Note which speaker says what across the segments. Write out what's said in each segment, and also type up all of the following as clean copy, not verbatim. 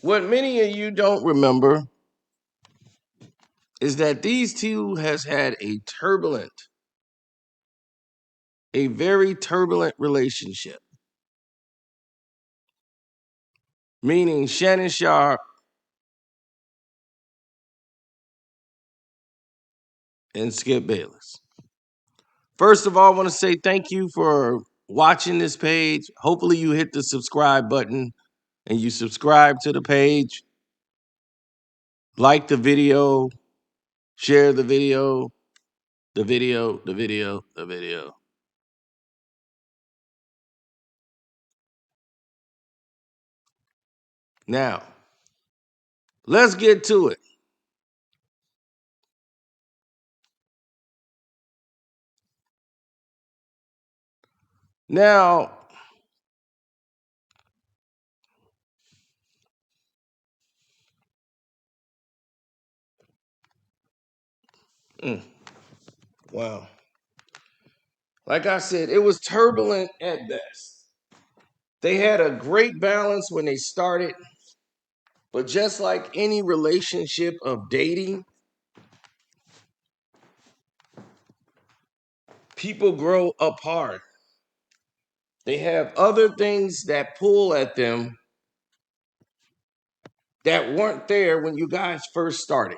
Speaker 1: What many of you don't remember is that these two has had a very turbulent relationship. Meaning Shannon Sharpe and Skip Bayless. First of all, I want to say thank you for watching this page. Hopefully you hit the subscribe button and you subscribe to the page. Like the video, share the video, the video, the video, the video. Now, let's get to it. Now, wow. Like I said, it was turbulent at best. They had a great balance when they started, but just like any relationship of dating, people grow apart. They have other things that pull at them that weren't there when you guys first started.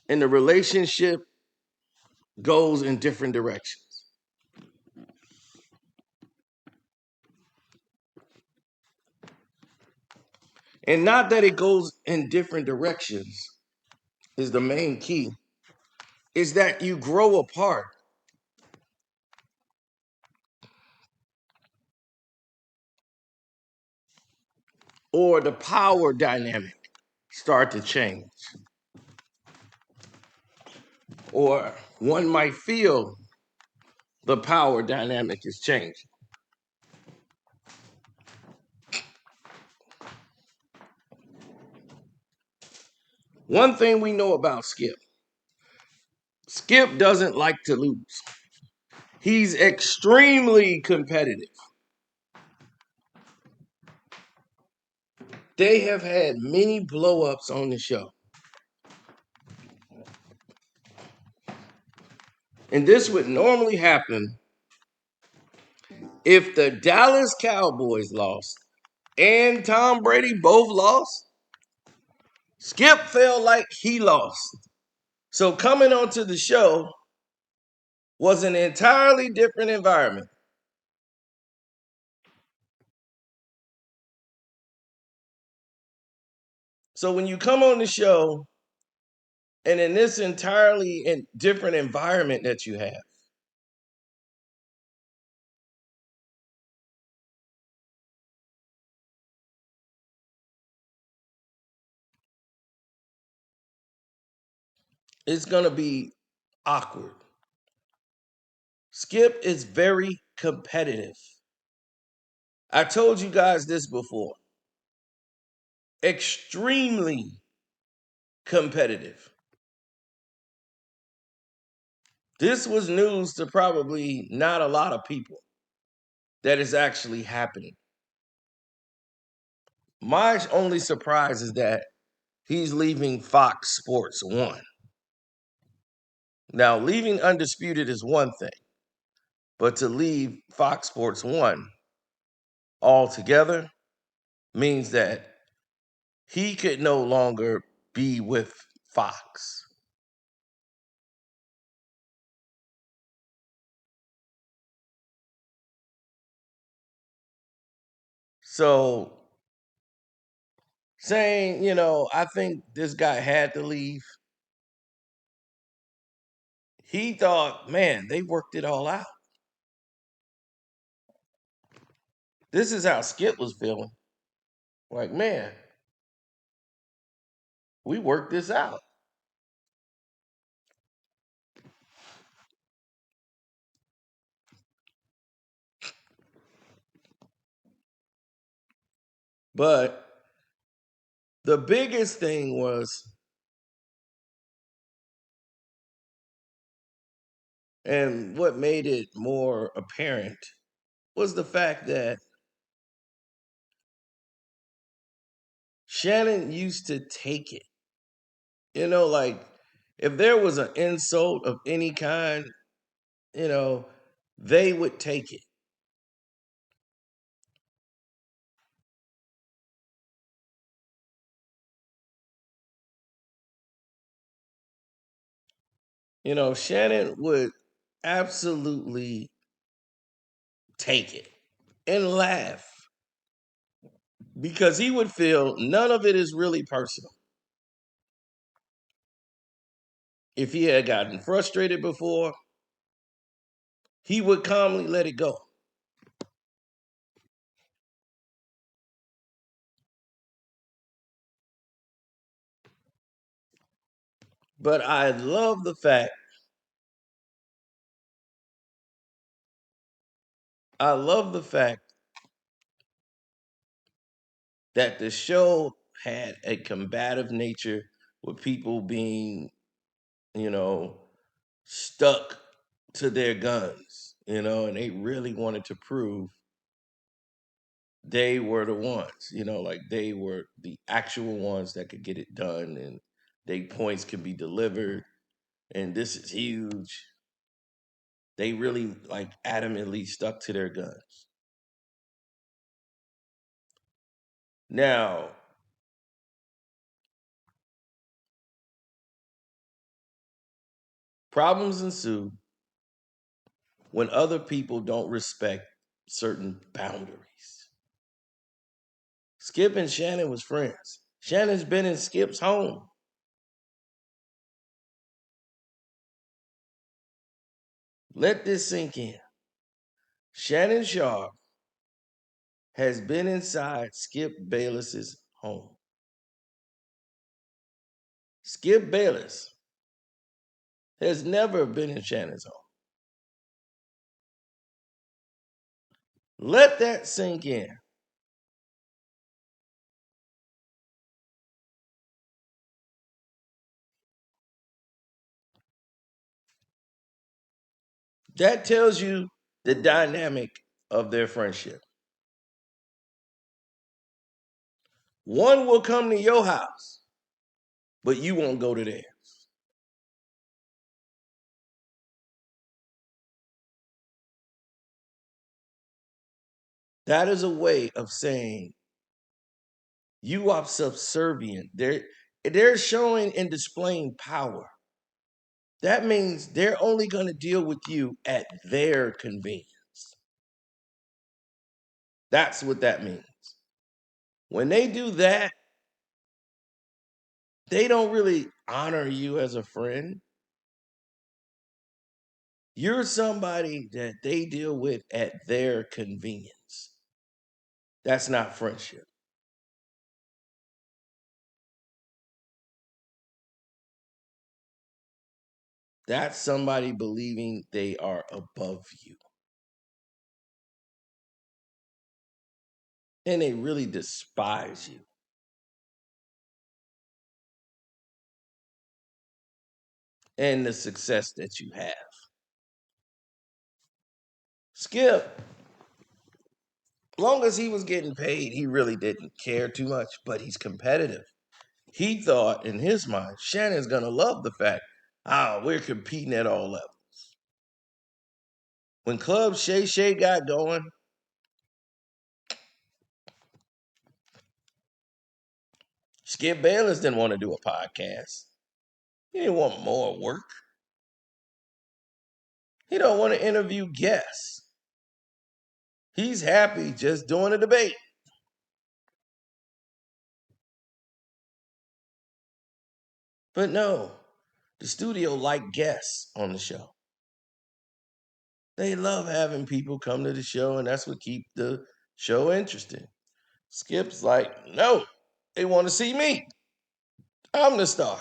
Speaker 1: And the relationship goes in different directions. And not that it goes in different directions is the main key, is that you grow apart. Or the power dynamic start to change. Or one might feel the power dynamic is changing. One thing we know about Skip doesn't like to lose. He's extremely competitive. They have had many blow-ups on the show. And this would normally happen if the Dallas Cowboys lost and Tom Brady both lost. Skip felt like he lost. So coming onto the show was an entirely different environment. So when you come on the show and in this entirely different environment that you have, it's going to be awkward. Skip is very competitive. I told you guys this before. Extremely competitive. This was news to probably not a lot of people that is actually happening. My only surprise is that he's leaving Fox Sports 1. Now, leaving Undisputed is one thing, but to leave Fox Sports 1 altogether means that he could no longer be with Fox. So, saying, I think this guy had to leave, he thought, man, they worked it all out. This is how Skip was feeling. Like, man, we worked this out. But the biggest thing was, and what made it more apparent, was the fact that Shannon used to take it. Like if there was an insult of any kind, you know, they would take it. Shannon would absolutely take it and laugh because he would feel none of it is really personal. If he had gotten frustrated before, he would calmly let it go. But I love the fact that the show had a combative nature with people being, you know, stuck to their guns, and they really wanted to prove they were the ones, like they were the actual ones that could get it done and their points could be delivered. And this is huge. They really like adamantly stuck to their guns. Now, problems ensue when other people don't respect certain boundaries. Skip and Shannon was friends. Shannon's been in Skip's home. Let this sink in. Shannon Sharpe has been inside Skip Bayless's home. Skip Bayless has never been in Shannon's home. Let that sink in. That tells you the dynamic of their friendship. One will come to your house, but you won't go to theirs. That is a way of saying you are subservient. They're showing and displaying power. That means they're only going to deal with you at their convenience. That's what that means. When they do that, they don't really honor you as a friend. You're somebody that they deal with at their convenience. That's not friendship. That's somebody believing they are above you. And they really despise you and the success that you have. Skip, long as he was getting paid, he really didn't care too much, but he's competitive. He thought in his mind, Shannon's going to love the fact, we're competing at all levels. When Club Shay Shay got going, Skip Bayless didn't want to do a podcast. He didn't want more work. He don't want to interview guests. He's happy just doing a debate. But no, the studio liked guests on the show. They love having people come to the show, and that's what keeps the show interesting. Skip's like, no, they want to see me. I'm the star.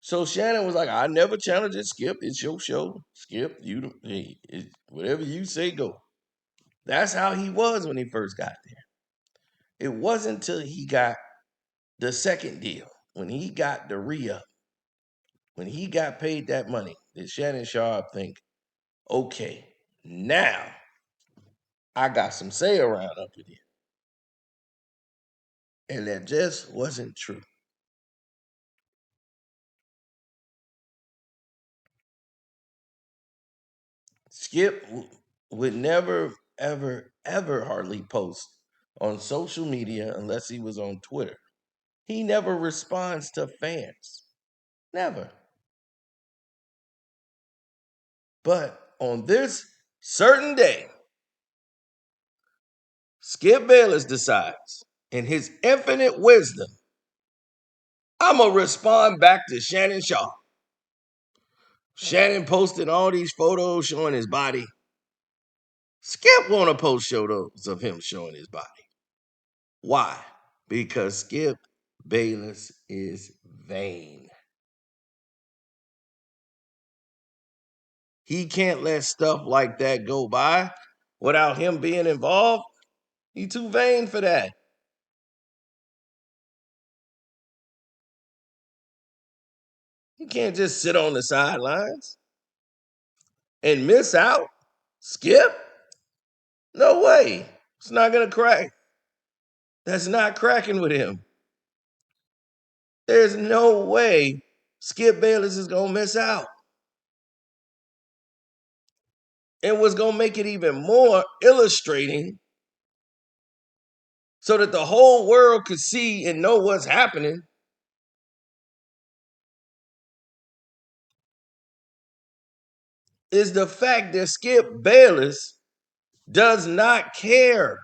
Speaker 1: So Shannon was like, I never challenged it, Skip. It's your show. Skip, whatever you say, go. That's how he was when he first got there. It wasn't until he got the second deal, when he got the re-up, when he got paid that money, did Shannon Sharpe think, okay, now I got some say around up in here. And that just wasn't true. Skip would never, ever, ever hardly post on social media unless he was on Twitter. He never responds to fans. Never. But on this certain day, Skip Bayless decides, in his infinite wisdom, I'm going to respond back to Shannon Sharpe. Shannon posted all these photos showing his body. Skip want to post photos of him showing his body. Why? Because Skip Bayless is vain. He can't let stuff like that go by without him being involved. He's too vain for that. He can't just sit on the sidelines and miss out. Skip? No way. It's not going to crack. That's not cracking with him. There's no way Skip Bayless is going to miss out. And what's going to make it even more illustrating so that the whole world could see and know what's happening is the fact that Skip Bayless does not care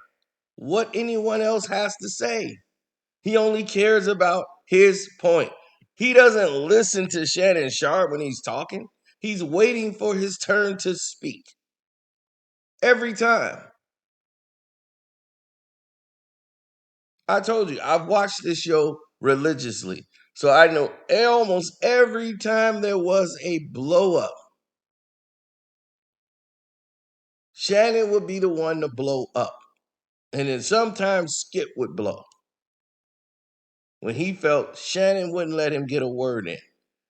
Speaker 1: what anyone else has to say. He only cares about his point. He doesn't listen to Shannon Sharpe when he's talking. He's waiting for his turn to speak every time. I told you, I've watched this show religiously. So I know almost every time there was a blow up, Shannon would be the one to blow up. And then sometimes Skip would blow when he felt Shannon wouldn't let him get a word in.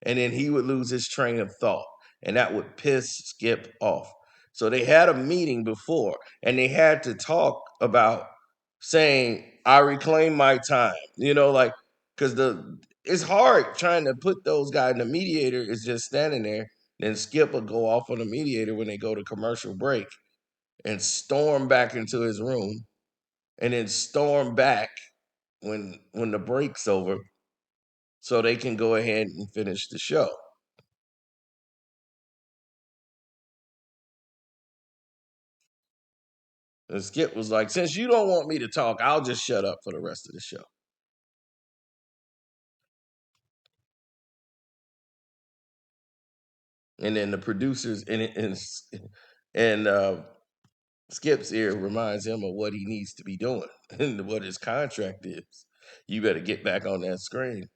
Speaker 1: And then he would lose his train of thought. And that would piss Skip off. So they had a meeting before and they had to talk about saying, I reclaim my time. You know, like, because it's hard trying to put those guys, and the mediator is just standing there. Then Skip will go off on the mediator when they go to commercial break and storm back into his room and then storm back when the break's over so they can go ahead and finish the show. And Skip was like, since you don't want me to talk, I'll just shut up for the rest of the show. And then the producers and Skip's ear reminds him of what he needs to be doing and what his contract is. You better get back on that screen.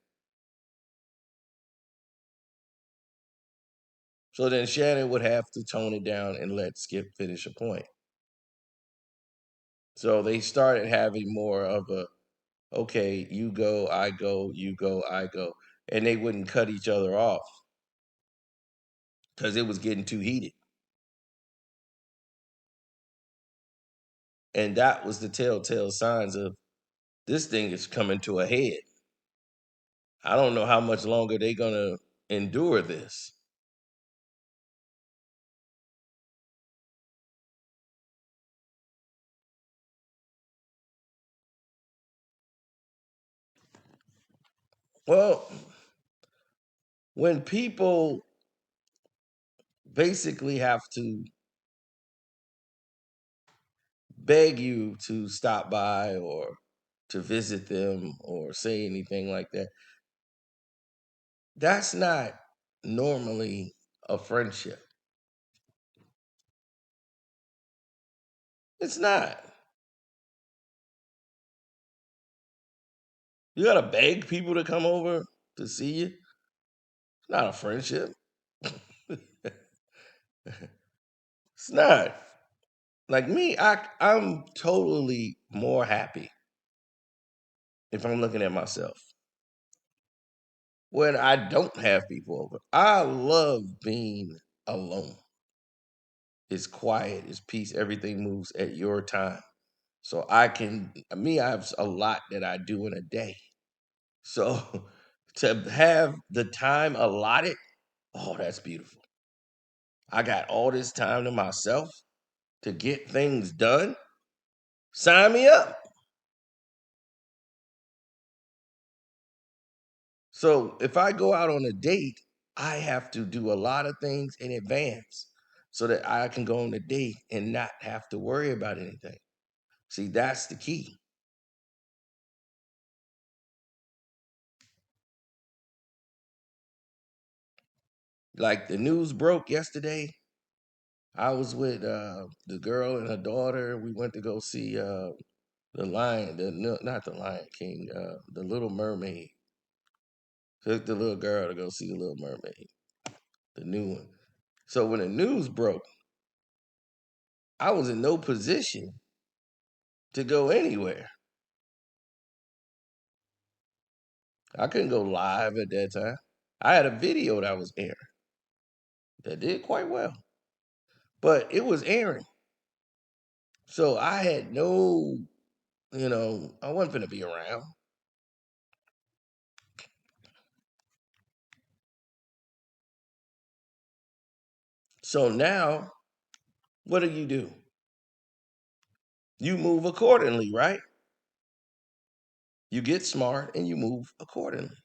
Speaker 1: So then Shannon would have to tone it down and let Skip finish a point. So they started having more of a, okay, you go, I go, you go, I go. And they wouldn't cut each other off because it was getting too heated. And that was the telltale signs of this thing is coming to a head. I don't know how much longer they're going to endure this. Well, when people basically have to beg you to stop by or to visit them or say anything like that, that's not normally a friendship. It's not. You got to beg people to come over to see you. It's not a friendship. It's not. Like me, I'm totally more happy if I'm looking at myself when I don't have people over. I love being alone. It's quiet, it's peace, everything moves at your time. So I have a lot that I do in a day. So to have the time allotted, oh, that's beautiful. I got all this time to myself to get things done. Sign me up. So if I go out on a date, I have to do a lot of things in advance so that I can go on a date and not have to worry about anything. See, that's the key. Like the news broke yesterday. I was with the girl and her daughter. We went to go see the Lion, not the Lion King, the Little Mermaid. Took the little girl to go see the Little Mermaid, the new one. So when the news broke, I was in no position to go anywhere. I couldn't go live at that time. I had a video that was airing that did quite well, but it was airing. So I had no, I wasn't going to be around. So now, what do? You move accordingly, right? You get smart and you move accordingly.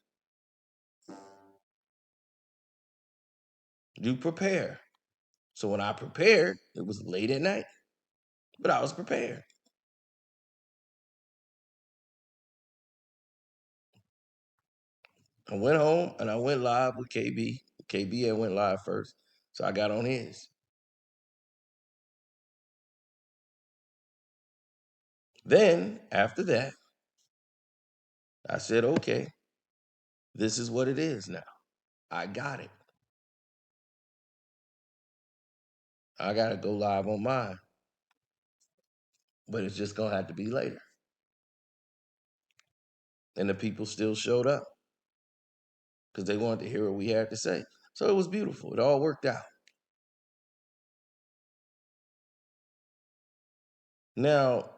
Speaker 1: You prepare. So when I prepared, it was late at night, but I was prepared. I went home and I went live with KB. KB had went live first, so I got on his. Then after that, I said, okay, this is what it is now. I got it. I got to go live on mine, but it's just going to have to be later. And the people still showed up because they wanted to hear what we had to say. So it was beautiful. It all worked out. Now,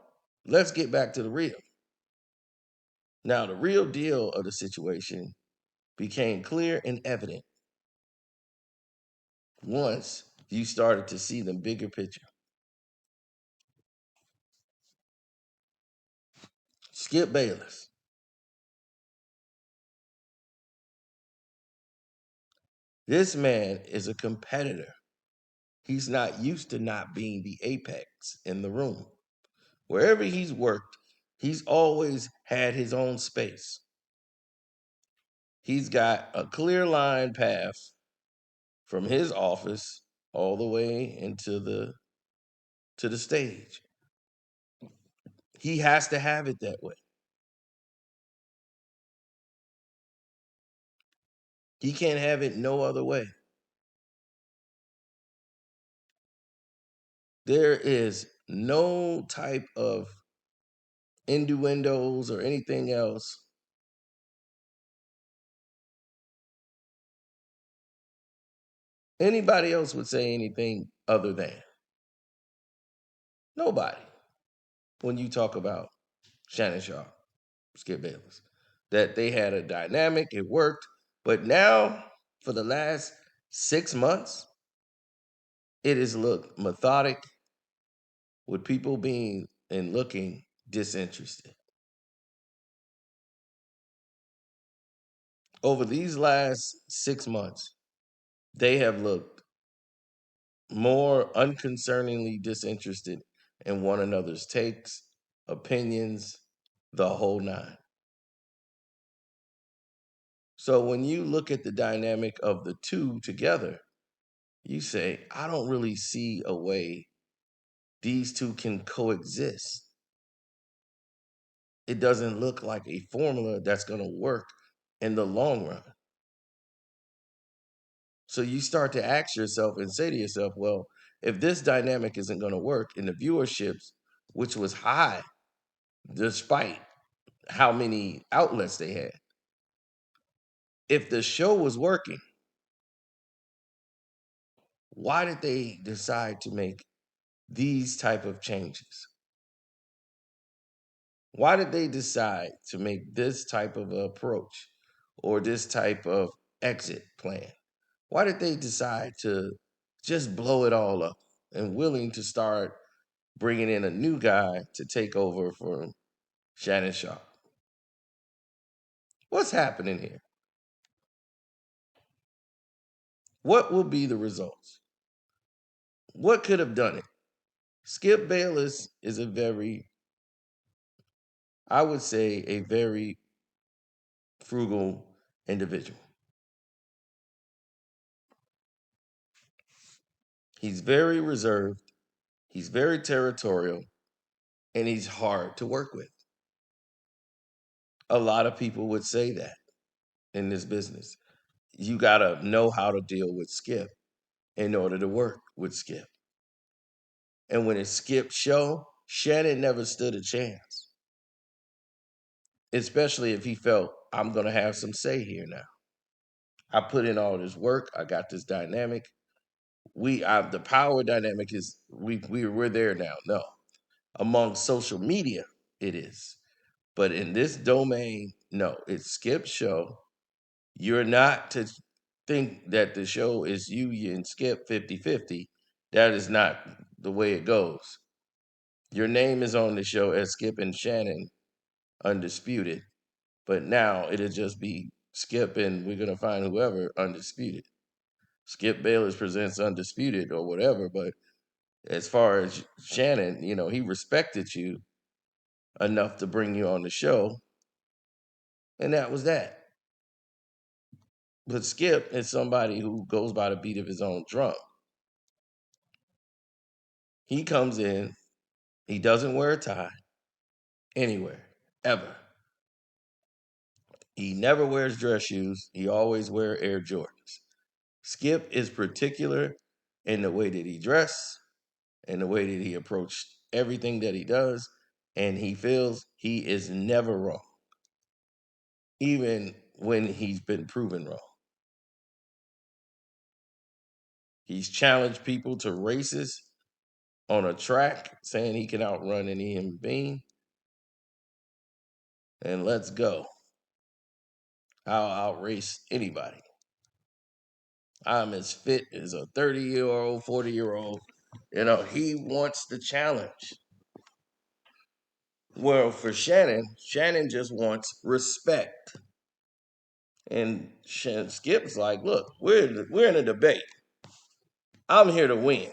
Speaker 1: let's get back to the real. Now, the real deal of the situation became clear and evident once you started to see the bigger picture. Skip Bayless. This man is a competitor. He's not used to not being the apex in the room. Wherever he's worked, he's always had his own space. He's got a clear line path from his office all the way into the stage. He has to have it that way. He can't have it no other way. There is no type of innuendos or anything else. Anybody else would say anything other than. Nobody. When you talk about Shannon Sharpe, Skip Bayless, that they had a dynamic, it worked. But now, for the last 6 months, it has looked methodic with people being and looking disinterested. Over these last 6 months, they have looked more unconcerningly disinterested in one another's takes, opinions, the whole nine. So when you look at the dynamic of the two together, you say, I don't really see a way these two can coexist. It doesn't look like a formula that's going to work in the long run. So you start to ask yourself and say to yourself, well, if this dynamic isn't going to work in the viewerships, which was high despite how many outlets they had, if the show was working, Why did they decide to make these type of changes? Why did they decide to make this type of approach or this type of exit plan? Why did they decide to just blow it all up and willing to start bringing in a new guy to take over for Shannon Sharpe? What's happening here? What will be the results? What could have done it? Skip Bayless is a very, I would say, a very frugal individual. He's very reserved, he's very territorial, and he's hard to work with. A lot of people would say that in this business. You got to know how to deal with Skip in order to work with Skip. And when it's Skip's show, Shannon never stood a chance, especially if he felt, I'm going to have some say here now. I put in all this work. I got this dynamic. The power dynamic is we're there now. No, among social media, it is, but in this domain, no. It's Skip's show. You're not to think that the show is you and Skip 50-50. That is not the way it goes. Your name is on the show as Skip and Shannon Undisputed, but now it'll just be Skip and we're gonna find whoever Undisputed. Skip Bayless presents Undisputed or whatever, but as far as Shannon, he respected you enough to bring you on the show, and that was that. But Skip is somebody who goes by the beat of his own drum. He comes in, he doesn't wear a tie anywhere, ever. He never wears dress shoes. He always wears Air Jordans. Skip is particular in the way that he dress and the way that he approached everything that he does, and he feels he is never wrong, even when he's been proven wrong. He's challenged people to races on a track, saying he can outrun any human being. And let's go. I'll outrace anybody. I'm as fit as a 30-year-old, 40-year-old. He wants the challenge. Well, for Shannon just wants respect. And Skip's like, look, we're in a debate. I'm here to win.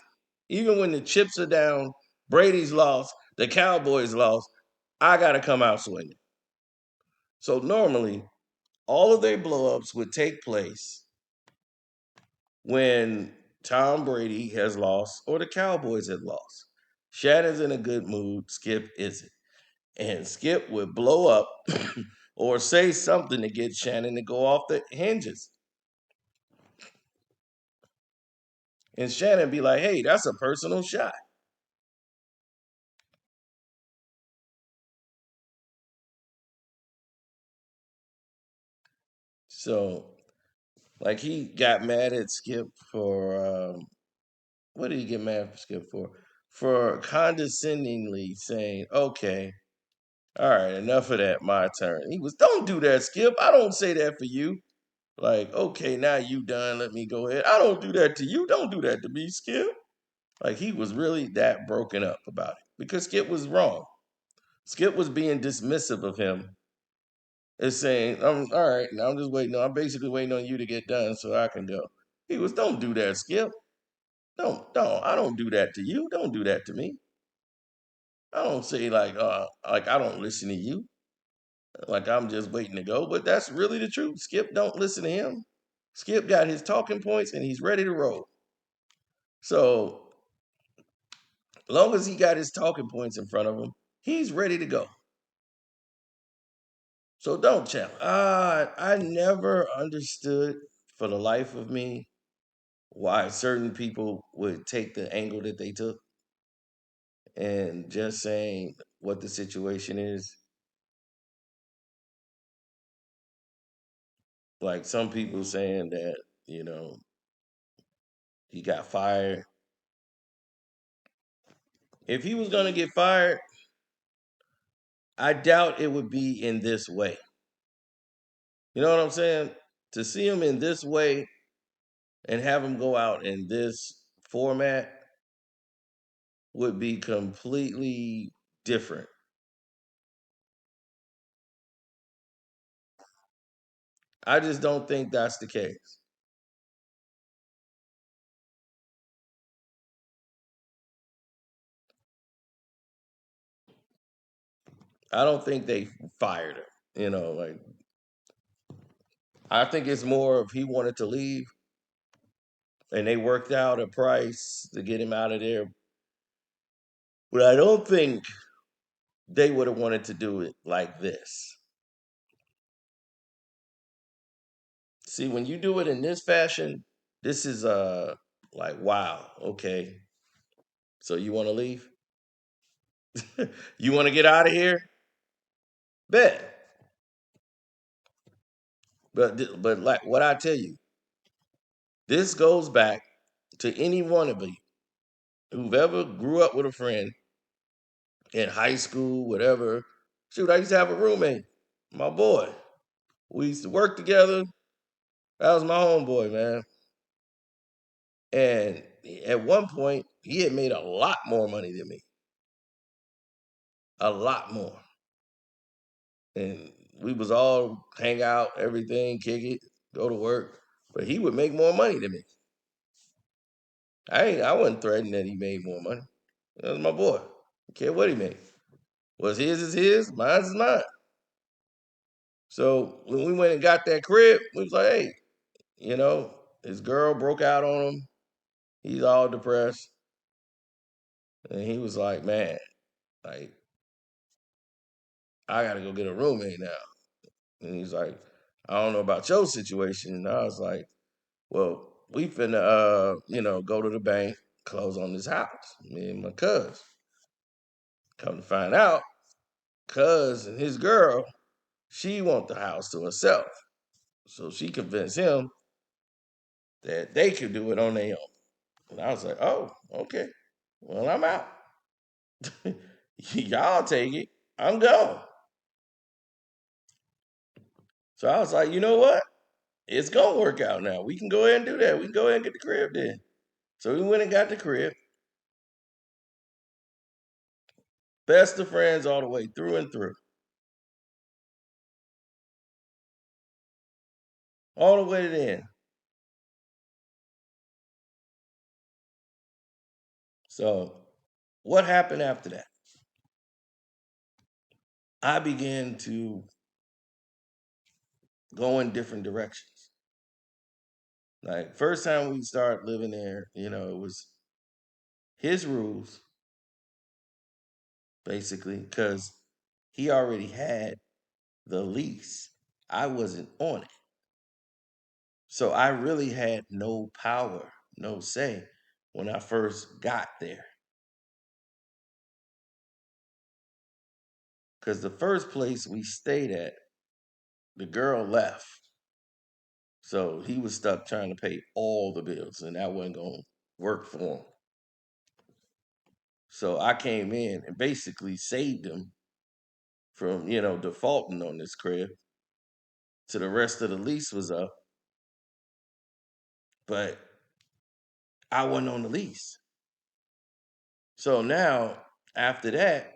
Speaker 1: Even when the chips are down, Brady's lost, the Cowboys lost, I got to come out swinging. So normally, all of their blowups would take place when Tom Brady has lost or the Cowboys have lost. Shannon's in a good mood, Skip isn't. And Skip would blow up or say something to get Shannon to go off the hinges. And Shannon be like, hey, that's a personal shot. So, like, he got mad at Skip for, what did he get mad at Skip for? For condescendingly saying, okay, all right, enough of that, my turn. He was, don't do that, Skip. I don't say that for you. Like, okay, now you done, let me go ahead. I don't do that to you. Don't do that to me, Skip. Like, he was really that broken up about it because Skip was wrong. Skip was being dismissive of him. It's saying, I'm all right, now I'm just waiting. I'm basically waiting on you to get done so I can go. He was, don't do that, Skip. Don't. I don't do that to you. Don't do that to me. I don't say like I don't listen to you. Like I'm just waiting to go. But that's really the truth. Skip don't listen to him. Skip got his talking points and he's ready to roll. So long as he got his talking points in front of him, he's ready to go. So don't challenge. I never understood for the life of me why certain people would take the angle that they took and just saying what the situation is. Like some people saying that, you know, He got fired. If he was going to get fired, I doubt it would be in this way. You know what I'm saying? To see him in this way and have him go out in this format would be completely different. I just don't think that's the case. I don't think they fired him. Like I think it's more of he wanted to leave and they worked out a price to get him out of there. But I don't think they would have wanted to do it like this. See, when you do it in this fashion, this is like wow, okay. So you want to leave? You want to get out of here? Bet. But like what I tell you, this goes back to any one of you who've ever grew up with a friend in high school, whatever. Shoot, I used to have a roommate, my boy. We used to work together. That was my homeboy, man. And at one point, he had made a lot more money than me, a lot more. And we was all hang out, everything, kick it, go to work. But he would make more money than me. I wasn't threatening that he made more money. That was my boy. I care what he made. What's his is his, mine's is mine. So when we went and got that crib, we was like, hey, his girl broke out on him. He's all depressed. And he was like, man, like, I gotta go get a roommate now. And he's like, I don't know about your situation. And I was like, well, we finna go to the bank, close on this house. Me and my cuz. Come to find out, cuz and his girl, she want the house to herself. So she convinced him that they could do it on their own. And I was like, oh, okay. Well, I'm out. Y'all take it. I'm gone. So I was like, you know what? It's gonna work out now. We can go ahead and do that. We can go ahead and get the crib then. So we went and got the crib. Best of friends all the way through and through. All the way to the end. So what happened after that? I began to go in different directions. Like first time we started living there, it was his rules, basically, because he already had the lease. I wasn't on it. So I really had no power, no say when I first got there. Because the first place we stayed at, the girl left. So he was stuck trying to pay all the bills, and that wasn't going to work for him. So I came in and basically saved him from, defaulting on this crib. So the rest of the lease was up, but I wasn't on the lease. So now, after that,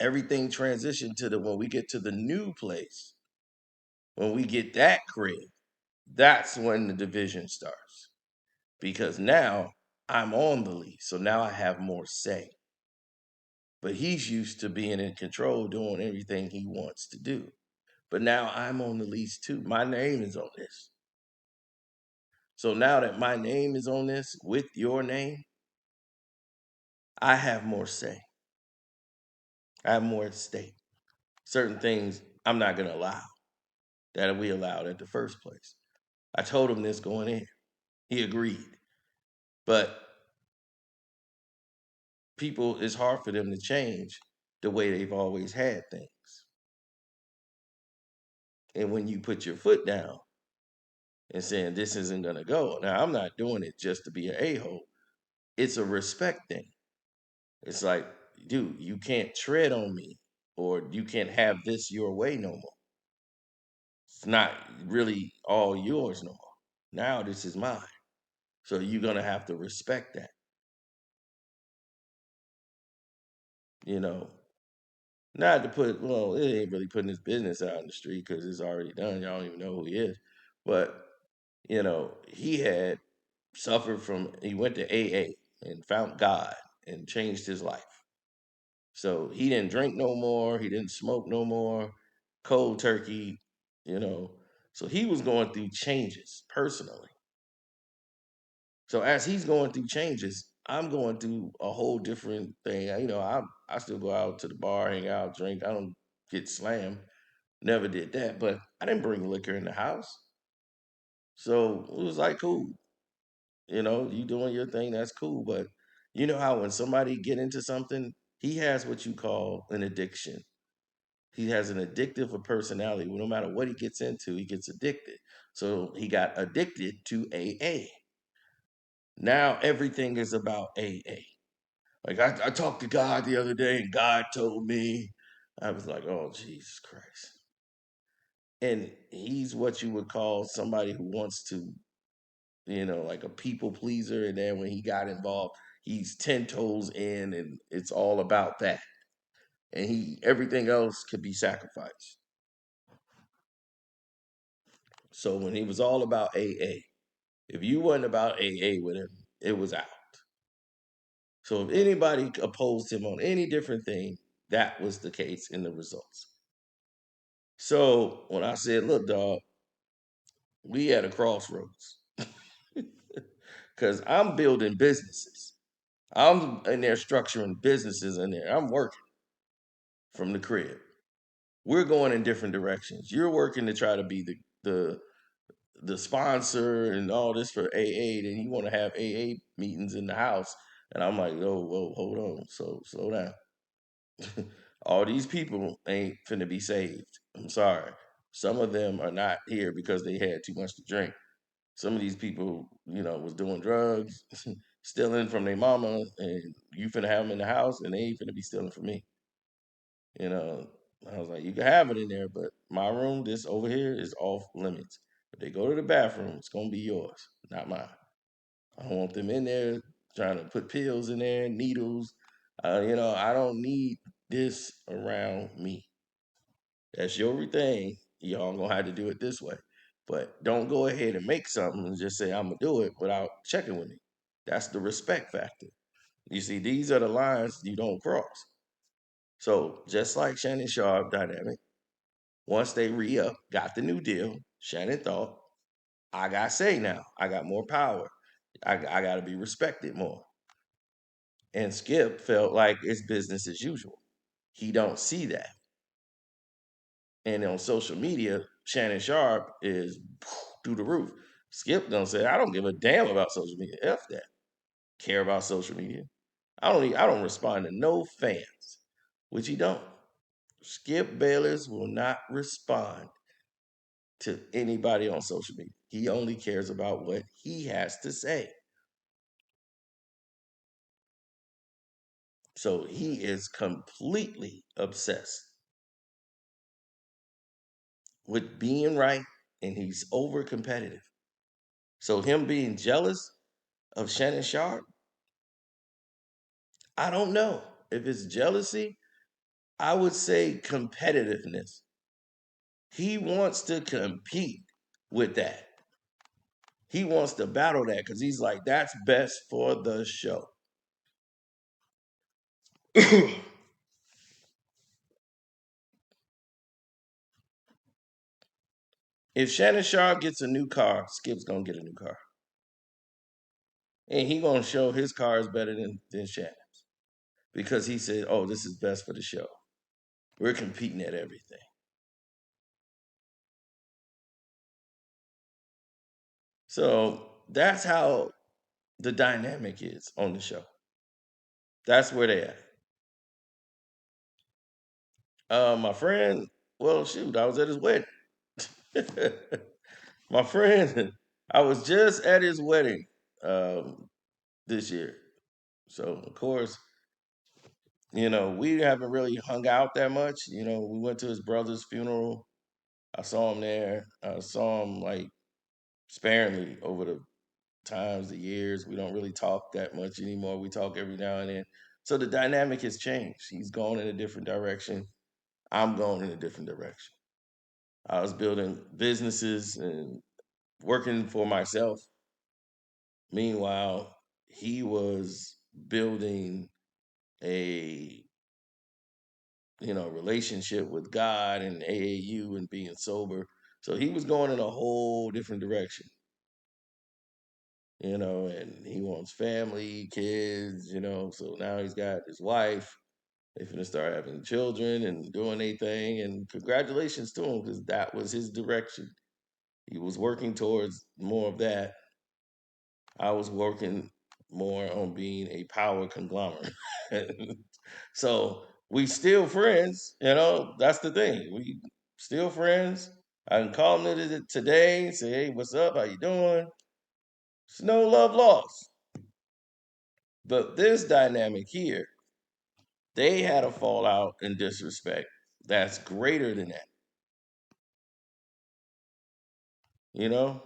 Speaker 1: everything transitioned to when we get to the new place, when we get that crib, that's when the division starts. Because now I'm on the lease. So now I have more say. But he's used to being in control, doing everything he wants to do. But now I'm on the lease too. My name is on this. So now that my name is on this with your name, I have more say. I have more at stake. Certain things I'm not going to allow that we allowed at the first place. I told him this going in. He agreed. But people, it's hard for them to change the way they've always had things. And when you put your foot down and saying this isn't gonna go. Now I'm not doing it just to be an a-hole. It's a respect thing. It's like, dude, you can't tread on me, or you can't have this your way no more. It's not really all yours no more. Now this is mine. So you're gonna have to respect that. You know, not to put, well, it ain't really putting his business out in the street because it's already done. Y'all don't even know who he is. But, he had suffered from, he went to AA and found God and changed his life. So he didn't drink no more. He didn't smoke no more. Cold turkey, you know. So he was going through changes personally. So as he's going through changes, I'm going through a whole different thing. I still go out to the bar, hang out, drink. I don't get slammed. Never did that. But I didn't bring liquor in the house. So it was like, cool. You doing your thing, that's cool. But you know how when somebody get into something, he has what you call an addiction. He has an addictive personality. No matter what he gets into, he gets addicted. So he got addicted to AA. Now everything is about AA. Like I talked to God the other day and God told me. I was like, oh, Jesus Christ. And he's what you would call somebody who wants to, like a people pleaser. And then when he got involved, he's 10 toes in and it's all about that. And everything else could be sacrificed. So when he was all about AA, if you wasn't about AA with him, it was out. So if anybody opposed him on any different thing, that was the case in the results. So when I said, look, dog, we at a crossroads. Because I'm building businesses. I'm in there structuring businesses in there. I'm working from the crib. We're going in different directions. You're working to try to be the sponsor and all this for AA, then you want to have AA meetings in the house. And I'm like, oh, whoa, hold on. So slow down. All these people ain't finna be saved. I'm sorry. Some of them are not here because they had too much to drink. Some of these people, was doing drugs, stealing from their mama, and you finna have them in the house, and they ain't finna be stealing from me. You know, I was like, you can have it in there, but my room, this over here, is off limits. If they go to the bathroom, it's gonna be yours, not mine. I don't want them in there trying to put pills in there, needles. I don't need this around me. That's your thing. Y'all gonna have to do it this way. But don't go ahead and make something and just say I'm gonna do it without checking with me. That's the respect factor. You see, these are the lines you don't cross. So just like Shannon Sharpe dynamic, once they re-up, got the new deal, Shannon thought, I got say now. I got more power. I got to be respected more. And Skip felt like it's business as usual. He don't see that. And on social media, Shannon Sharpe is through the roof. Skip don't say, I don't give a damn about social media. F that. Care about social media. I don't respond to no fans, which he don't. Skip Bayless will not respond to anybody on social media. He only cares about what he has to say. So he is completely obsessed with being right, and he's over competitive. So him being jealous of Shannon Sharpe, I don't know. If it's jealousy, I would say competitiveness. He wants to compete with that. He wants to battle that because he's like, that's best for the show. If Shannon Sharpe gets a new car, Skip's gonna get a new car. And he gonna show his car is better than Shannon's. Because he said, oh, this is best for the show. We're competing at everything. So that's how the dynamic is on the show. That's where they at. My friend, well, shoot, I was at his wedding. My friend I was just at his wedding this year. So of course, we haven't really hung out that much. We went to his brother's funeral. I saw him there. I saw him like sparingly over the times, the years. We don't really talk that much anymore. We talk every now and then. So the dynamic has changed. He's going in a different direction. I'm going in a different direction. I was building businesses and working for myself. Meanwhile, he was building a relationship with God and AAU and being sober. So he was going in a whole different direction, and he wants family, kids, So now he's got his wife. They're gonna start having children and doing their thing. And congratulations to him because that was his direction. He was working towards more of that. I was working more on being a power conglomerate. So we still friends, that's the thing. We still friends. I can call him today, say, hey, what's up? How you doing? It's no love lost. But this dynamic here, they had a fallout and disrespect that's greater than that. You know?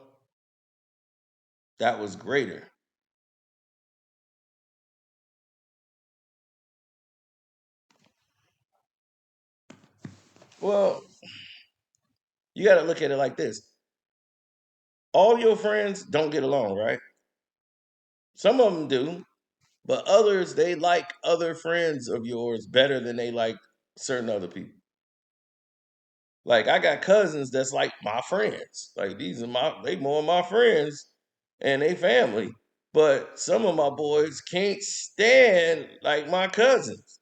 Speaker 1: That was greater. Well, you got to look at it like this. All your friends don't get along, right? Some of them do, but others, they like other friends of yours better than they like certain other people. Like I got cousins that's like my friends. Like they more my friends and they family. But some of my boys can't stand like my cousins.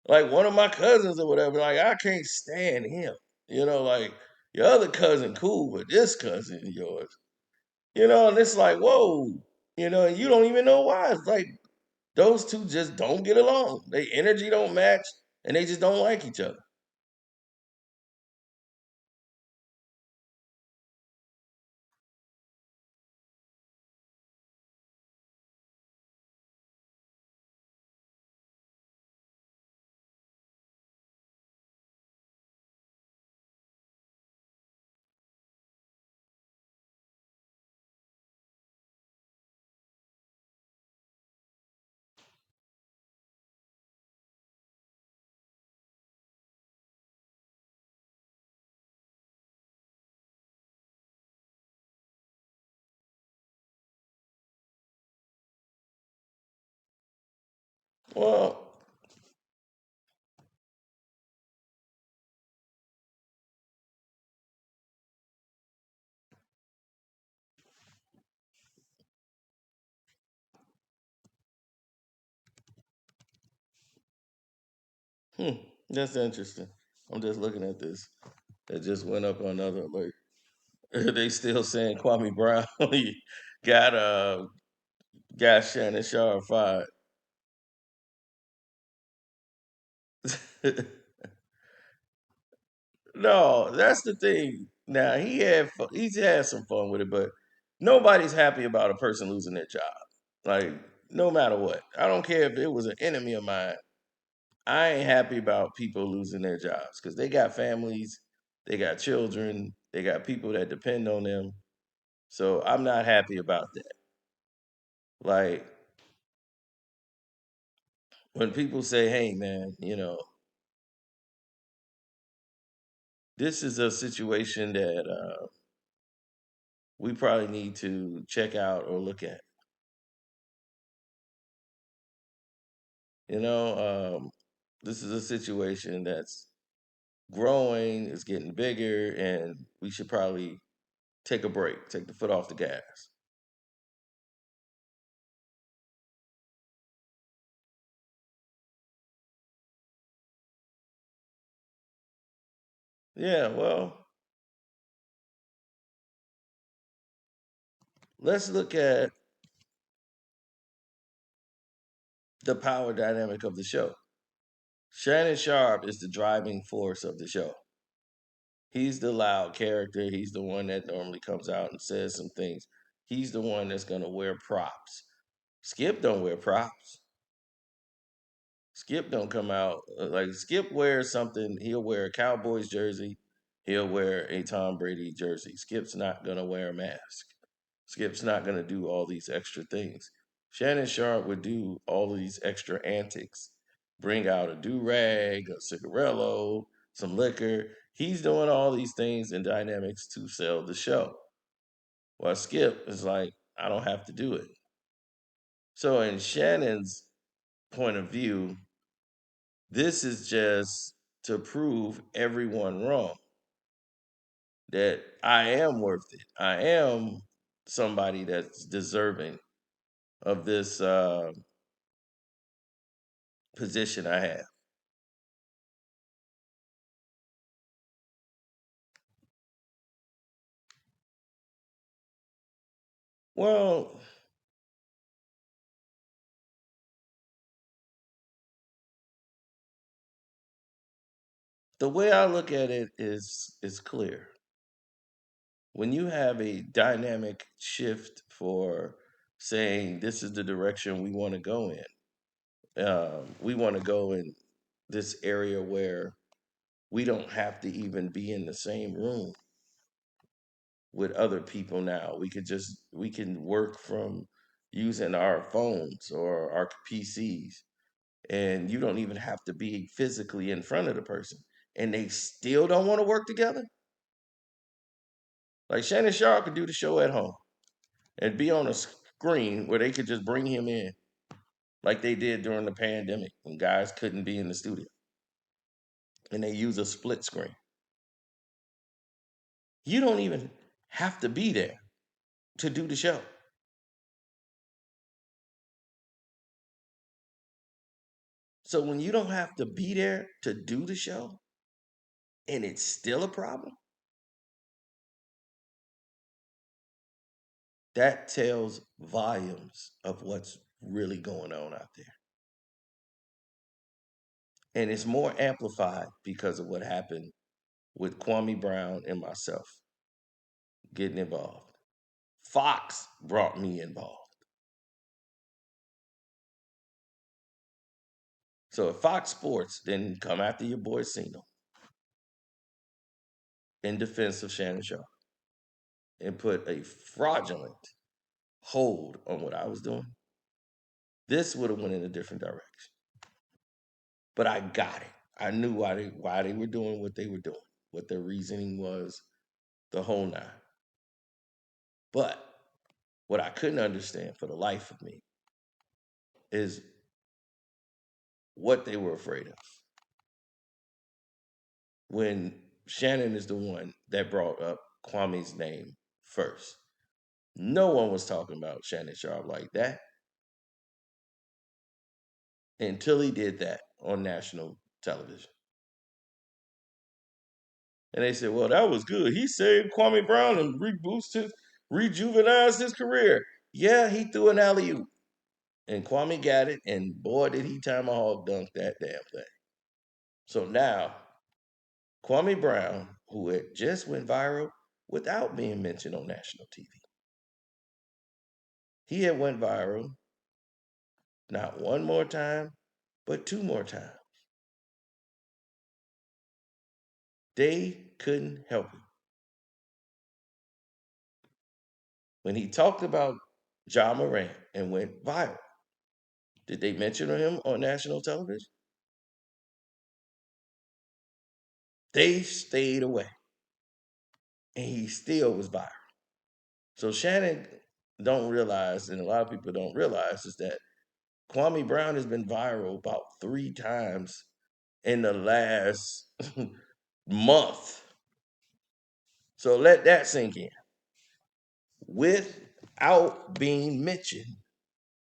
Speaker 1: Like one of my cousins or whatever, like I can't stand him. Like your other cousin cool, but this cousin of yours. And it's like, whoa, and you don't even know why. It's like those two just don't get along. Their energy don't match and they just don't like each other. Well, hmm, that's interesting. I'm just looking at this. It just went up on another alert. They still saying Kwame Brown he got Shannon Sharpe fired. No, that's the thing. Now he's had some fun with it, but nobody's happy about a person losing their job. Like no matter what, I don't care if it was an enemy of mine. I ain't happy about people losing their jobs because they got families, they got children, they got people that depend on them. So I'm not happy about that. Like when people say, "Hey, man, this is a situation that we probably need to check out or look at." You know, this is a situation that's growing, it's getting bigger, and we should probably take a break, take the foot off the gas. Yeah, well, let's look at the power dynamic of the show. Shannon Sharpe is the driving force of the show. He's the loud character. He's the one that normally comes out and says some things. he's the one that's gonna wear props. Skip don't wear props. Skip don't come out like Skip wears something. He'll wear a Cowboys jersey. He'll wear a Tom Brady jersey. Skip's not gonna wear a mask. Skip's not gonna do all these extra things. Shannon Sharpe would do all of these extra antics. Bring out a do rag, a cigarello, some liquor. He's doing all these things and dynamics to sell the show. While Skip is like, I don't have to do it. So in Shannon's point of view, this is just to prove everyone wrong that I am worth it. I am somebody that's deserving of this position I have. Well, the way I look at it is clear. When you have a dynamic shift for saying this is the direction we want to go in, we want to go in this area where we don't have to even be in the same room with other people now. We can work from using our phones or our PCs, and you don't even have to be physically in front of the person, and they still don't want to work together. Like Shannon Sharpe could do the show at home and be on a screen where they could just bring him in, like they did during the pandemic when guys couldn't be in the studio, and they use a split screen. You don't even have to be there to do the show. So when you don't have to be there to do the show and it's still a problem, that tells volumes of what's really going on out there. And it's more amplified because of what happened with Kwame Brown and myself getting involved. Fox brought me involved. So if Fox Sports didn't come after your boy Cena in defense of Shannon Sharpe and put a fraudulent hold on what I was doing, this would have went in a different direction. But I got it. I knew why they were doing what they were doing, what their reasoning was, the whole nine. But what I couldn't understand for the life of me is what they were afraid of. When Shannon is the one that brought up Kwame's name first. No one was talking about Shannon Sharpe like that until he did that on national television. And they said, well, that was good. He saved Kwame Brown and rejuvenized his career. Yeah, he threw an alley oop. And Kwame got it, and boy, did he tomahawk dunk that damn thing. So now, Kwame Brown, who had just went viral without being mentioned on national TV, he had went viral not one more time, but two more times. They couldn't help him. When he talked about Ja Morant and went viral, did they mention him on national television? They stayed away, and he still was viral. So Shannon don't realize, and a lot of people don't realize, is that Kwame Brown has been viral about 3 times in the last month. So let that sink in. Without being mentioned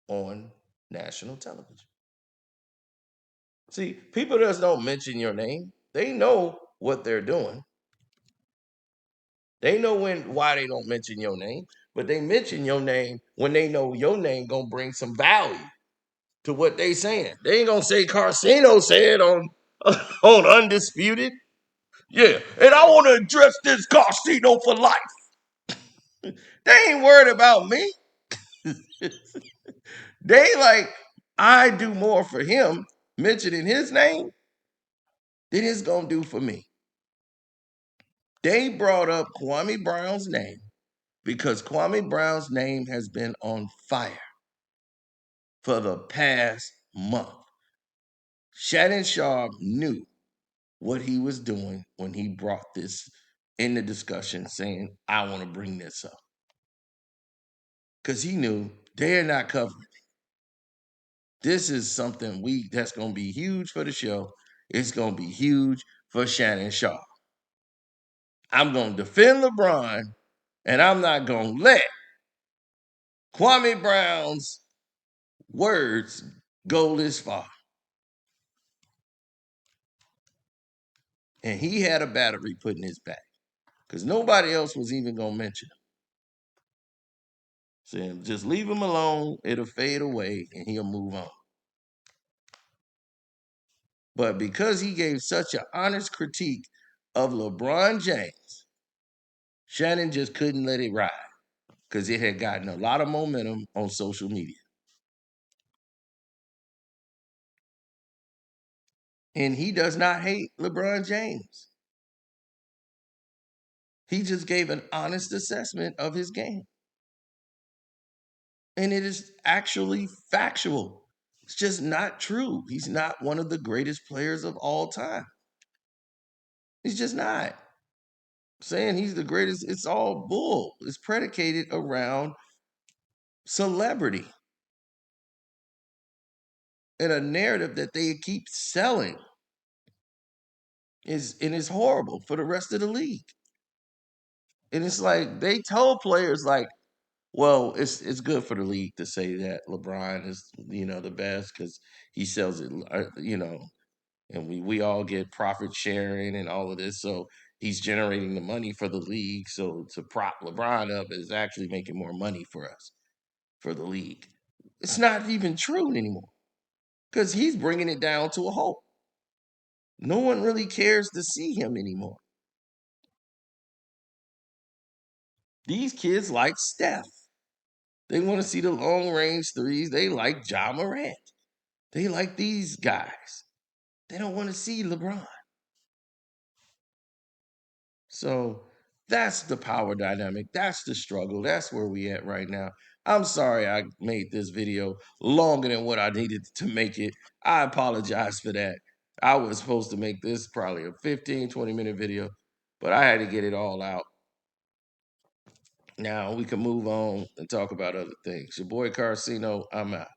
Speaker 1: on national television. See, people just don't mention your name. They know what they're doing. They know why they don't mention your name, but they mention your name when they know your name gonna bring some value to what they saying. They ain't gonna say Carcino said on on Undisputed. Yeah, and I want to address this Carcino for life. They ain't worried about me. They like, I do more for him mentioning his name than it's gonna do for me. They brought up Kwame Brown's name because Kwame Brown's name has been on fire for the past month. Shannon Sharpe knew what he was doing when he brought this in the discussion, saying, I want to bring this up. Because he knew they're not covering. This is something that's going to be huge for the show. It's going to be huge for Shannon Sharpe. I'm going to defend LeBron, and I'm not going to let Kwame Brown's words go this far. And he had a battery put in his back because nobody else was even going to mention him. Saying, just leave him alone. It'll fade away, and he'll move on. But because he gave such an honest critique of LeBron James, Shannon just couldn't let it ride because it had gotten a lot of momentum on social media. And he does not hate LeBron James. He just gave an honest assessment of his game. And it is actually factual. It's just not true. He's not one of the greatest players of all time. He's just not. Saying he's the greatest, it's all bull. It's predicated around celebrity and a narrative that they keep selling is horrible for the rest of the league. And it's like they told players like, well, it's good for the league to say that LeBron is the best because he sells it, and we all get profit sharing and all of this. So he's generating the money for the league. So to prop LeBron up is actually making more money for us, for the league. It's not even true anymore because he's bringing it down to a halt. No one really cares to see him anymore. These kids like Steph. They want to see the long range threes. They like Ja Morant. They like these guys. They don't want to see LeBron. So that's the power dynamic. That's the struggle. That's where we at right now. I'm sorry I made this video longer than what I needed to make it. I apologize for that. I was supposed to make this probably a 15, 20-minute video, but I had to get it all out. Now we can move on and talk about other things. Your boy Carcino, I'm out.